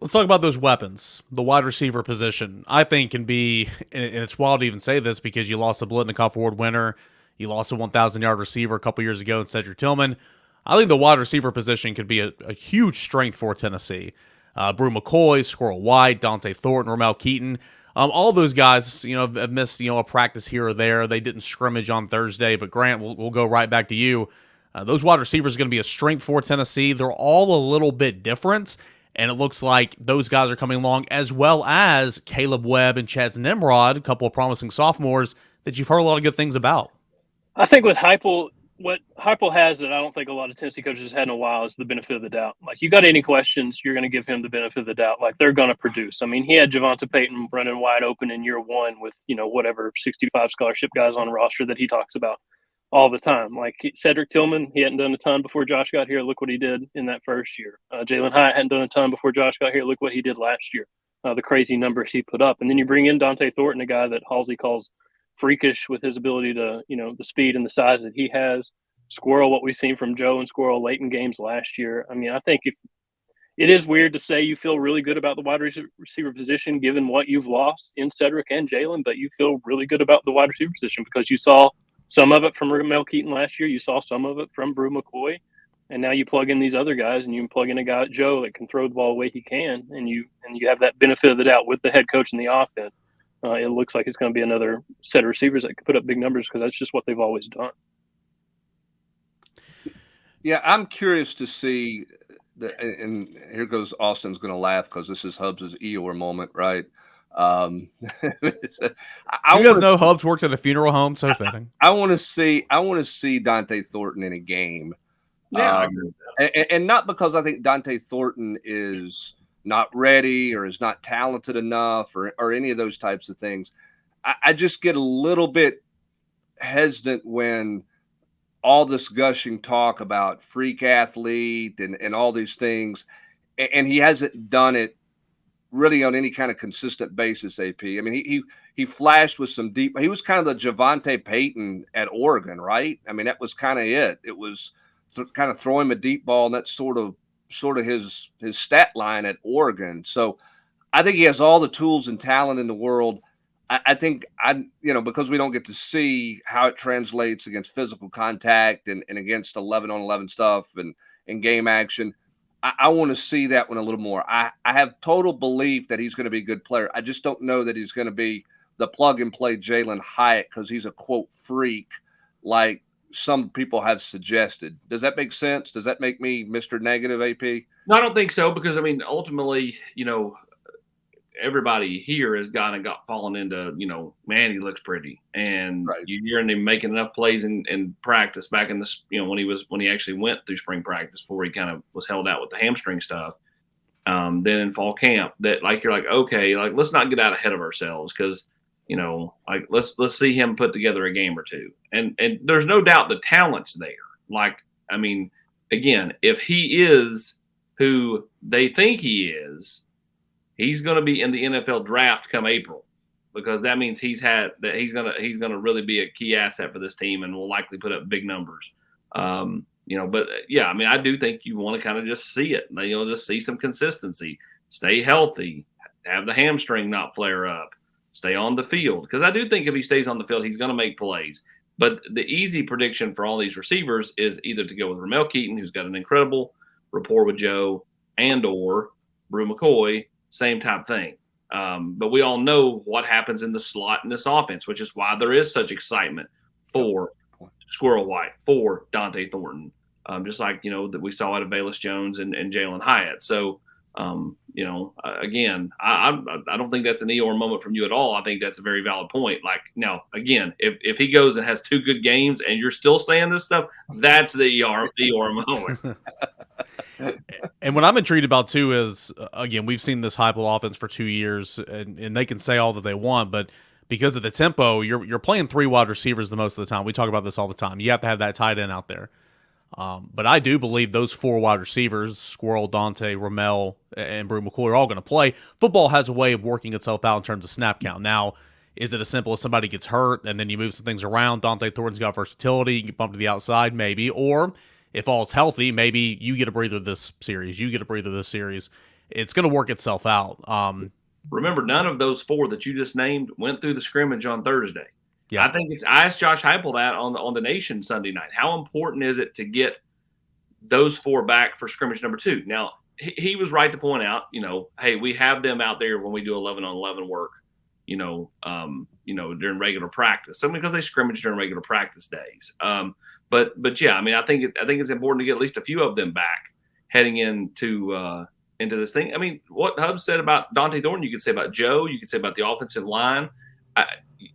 Let's talk about those weapons. The wide receiver position, I think, can be, and it's wild to even say this because you lost a Blitnikoff Award winner. You lost a 1,000-yard receiver a couple years ago in Cedric Tillman. I think the wide receiver position could be a huge strength for Tennessee. Brew McCoy, Squirrel White, Dante Thornton, Ramel Keaton. All those guys, have missed, a practice here or there. They didn't scrimmage on Thursday, but Grant, we'll go right back to you. Those wide receivers are going to be a strength for Tennessee. They're all a little bit different, and it looks like those guys are coming along, as well as Caleb Webb and Chaz Nimrod, a couple of promising sophomores that you've heard a lot of good things about. I think with Heupel, what Heupel has that I don't think a lot of Tennessee coaches has had in a while is the benefit of the doubt. Like, you got any questions, you're going to give him the benefit of the doubt. Like, they're going to produce. I mean, he had Javonte Payton running wide open in year one with, whatever 65 scholarship guys on roster that he talks about all the time. Like, Cedric Tillman, he hadn't done a ton before Josh got here. Look what he did in that first year. Jalen Hyatt hadn't done a ton before Josh got here. Look what he did last year. The crazy numbers he put up. And then you bring in Dante Thornton, a guy that Halsey calls freakish with his ability to, the speed and the size that he has. Squirrel, what we've seen from Joe and Squirrel late in games last year. I mean, I think if it is weird to say you feel really good about the wide receiver position given what you've lost in Cedric and Jalen, but you feel really good about the wide receiver position because you saw some of it from Ramel Keaton last year. You saw some of it from Brew McCoy. And now you plug in these other guys, and you plug in a guy like Joe that can throw the ball the way he can, and you have that benefit of the doubt with the head coach and the offense. It looks like it's going to be another set of receivers that can put up big numbers because that's just what they've always done. Yeah, I'm curious to see, and here goes Austin's going to laugh because this is Hubs' Eeyore moment, right? You guys know Hubs worked at a funeral home, so fitting. I want to see Dante Thornton in a game. Yeah, and not because I think Dante Thornton is not ready or is not talented enough or any of those types of things. I just get a little bit hesitant when all this gushing talk about freak athlete and all these things, and he hasn't done it really on any kind of consistent basis, AP. I mean, he flashed with some deep – he was kind of the Javonte Payton at Oregon, right? I mean, that was kind of it. It was kind of throw him a deep ball, and that's sort of his stat line at Oregon. So I think he has all the tools and talent in the world. I think because we don't get to see how it translates against physical contact and against 11-on-11 stuff and game action. I want to see that one a little more. I have total belief that he's going to be a good player. I just don't know that he's going to be the plug and play Jalen Hyatt because he's a quote freak like some people have suggested. Does that make sense? Does that make me Mr. Negative, AP? No, I don't think so because, I mean, ultimately, everybody here has got fallen into, man, he looks pretty. And right. You're hearing him making enough plays in practice back in this, when he actually went through spring practice before he kind of was held out with the hamstring stuff. Then in fall camp that you're like, okay, let's not get out ahead of ourselves because, let's see him put together a game or two. And there's no doubt the talent's there. Again, if he is who they think he is, he's going to be in the NFL draft come April because that means he's going to really be a key asset for this team and will likely put up big numbers. But yeah, I mean, I do think you want to kind of just see it. Just see some consistency, stay healthy, have the hamstring not flare up, stay on the field. Because I do think if he stays on the field, he's going to make plays. But the easy prediction for all these receivers is either to go with Ramel Keaton, who's got an incredible rapport with Joe, and or Brew McCoy, same type thing. But we all know what happens in the slot in this offense, which is why there is such excitement for Squirrel White, for Dante Thornton, just like, that we saw out of Velus Jones and Jalen Hyatt. So, again, I don't think that's an Eeyore moment from you at all. I think that's a very valid point. Now, again, if he goes and has two good games and you're still saying this stuff, that's the Eeyore moment. And what I'm intrigued about too is, again, we've seen this Heupel offense for 2 years, and they can say all that they want, but because of the tempo, you're playing three wide receivers the most of the time. We talk about this all the time. You have to have that tight end out there. But I do believe those four wide receivers, Squirrel, Dante, Ramel, and Brew McCoy, are all going to play. Football has a way of working itself out in terms of snap count. Now, is it as simple as somebody gets hurt and then you move some things around? Dante Thornton's got versatility. You can get bumped to the outside, maybe. Or if all's healthy, maybe you get a breather this series. You get a breather this series. it's going to work itself out. Remember, none of those 4 that you just named went through the scrimmage on Thursday. Yeah. I asked Josh Heupel that on the Nation Sunday night. How important is it to get those 4 back for scrimmage number 2? Now, he was right to point out, hey, we have them out there when we do 11-on-11 work, during regular practice. So because they scrimmage during regular practice days. But yeah, I mean, I think it's important to get at least a few of them back heading into this thing. I mean, what Hub said about Dante Thornton, you could say about Joe, you could say about the offensive line.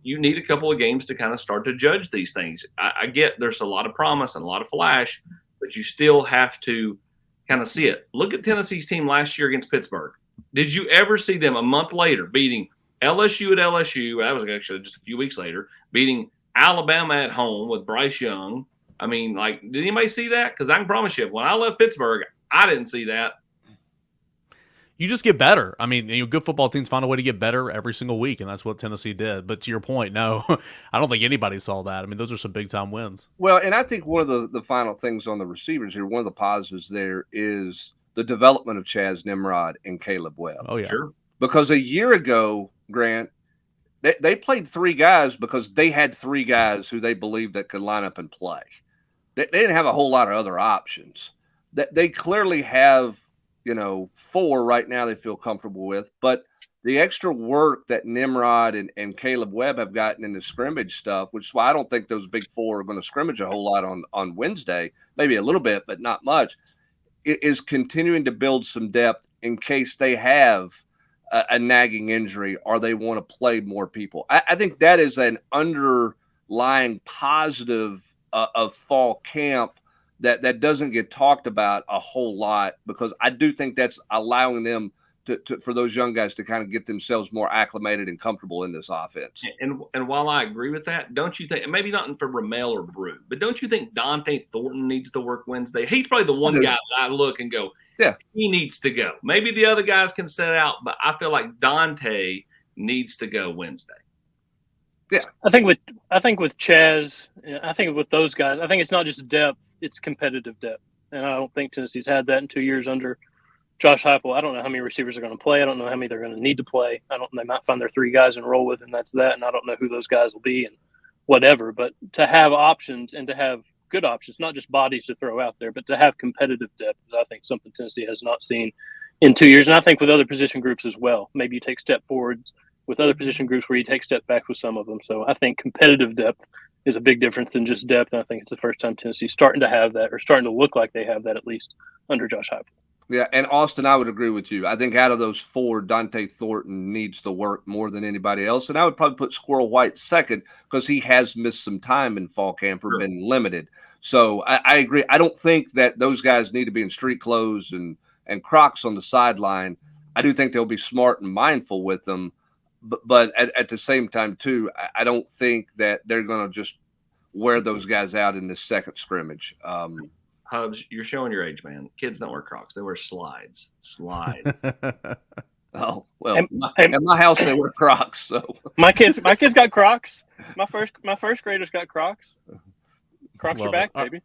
You need a couple of games to kind of start to judge these things. I get there's a lot of promise and a lot of flash, but you still have to kind of see it. Look at Tennessee's team last year against Pittsburgh. Did you ever see them a month later beating LSU at LSU? That was actually just a few weeks later, beating Alabama at home with Bryce Young. I mean, did anybody see that? Because I can promise you, when I left Pittsburgh, I didn't see that. You just get better. I mean, good football teams find a way to get better every single week, and that's what Tennessee did. But to your point, no, I don't think anybody saw that. I mean, those are some big-time wins. Well, and I think one of the final things on the receivers here, one of the positives there is the development of Chaz Nimrod and Caleb Webb. Oh, yeah. Sure. Because a year ago, Grant, they played 3 guys because they had 3 guys who they believed that could line up and play. They didn't have a whole lot of other options. They clearly have, 4 right now they feel comfortable with. But the extra work that Nimrod and Caleb Webb have gotten in the scrimmage stuff, which is why I don't think those big 4 are going to scrimmage a whole lot on Wednesday, maybe a little bit, but not much, is continuing to build some depth in case they have a nagging injury or they want to play more people. I think that is an underlying positive of fall camp that doesn't get talked about a whole lot, because I do think that's allowing them to for those young guys to kind of get themselves more acclimated and comfortable in this offense. And while I agree with that, don't you think, maybe not for Ramel or Brew, but don't you think Dante Thornton needs to work Wednesday? He's probably the one guy that I look and go, yeah, he needs to go. Maybe the other guys can set out, but I feel like Dante needs to go Wednesday. Yeah, I think with Chaz, I think with those guys, I think it's not just depth; it's competitive depth, and I don't think Tennessee's had that in 2 years under Josh Heupel. I don't know how many receivers are going to play. I don't know how many they're going to need to play. They might find their 3 guys and roll with, and that's that. And I don't know who those guys will be and whatever. But to have options and to have good options, not just bodies to throw out there, but to have competitive depth is, I think, something Tennessee has not seen in 2 years. And I think with other position groups as well. Maybe you take step forwards with other position groups where you take step back with some of them. So I think competitive depth is a big difference than just depth. And I think it's the first time Tennessee's starting to have that, or starting to look like they have that, at least under Josh Heupel. Yeah, and Austin, I would agree with you. I think out of those 4, Dante Thornton needs to work more than anybody else. And I would probably put Squirrel White second because he has missed some time in fall camp or been limited. So I agree. I don't think that those guys need to be in street clothes and Crocs on the sideline. I do think they'll be smart and mindful with them. But at the same time, too, I don't think that they're going to just wear those guys out in this second scrimmage. Hubs, you're showing your age, man. Kids don't wear Crocs; they wear slides. Oh well, at my house they wear Crocs. So my kids got Crocs. My first graders got Crocs. Crocs are back, baby.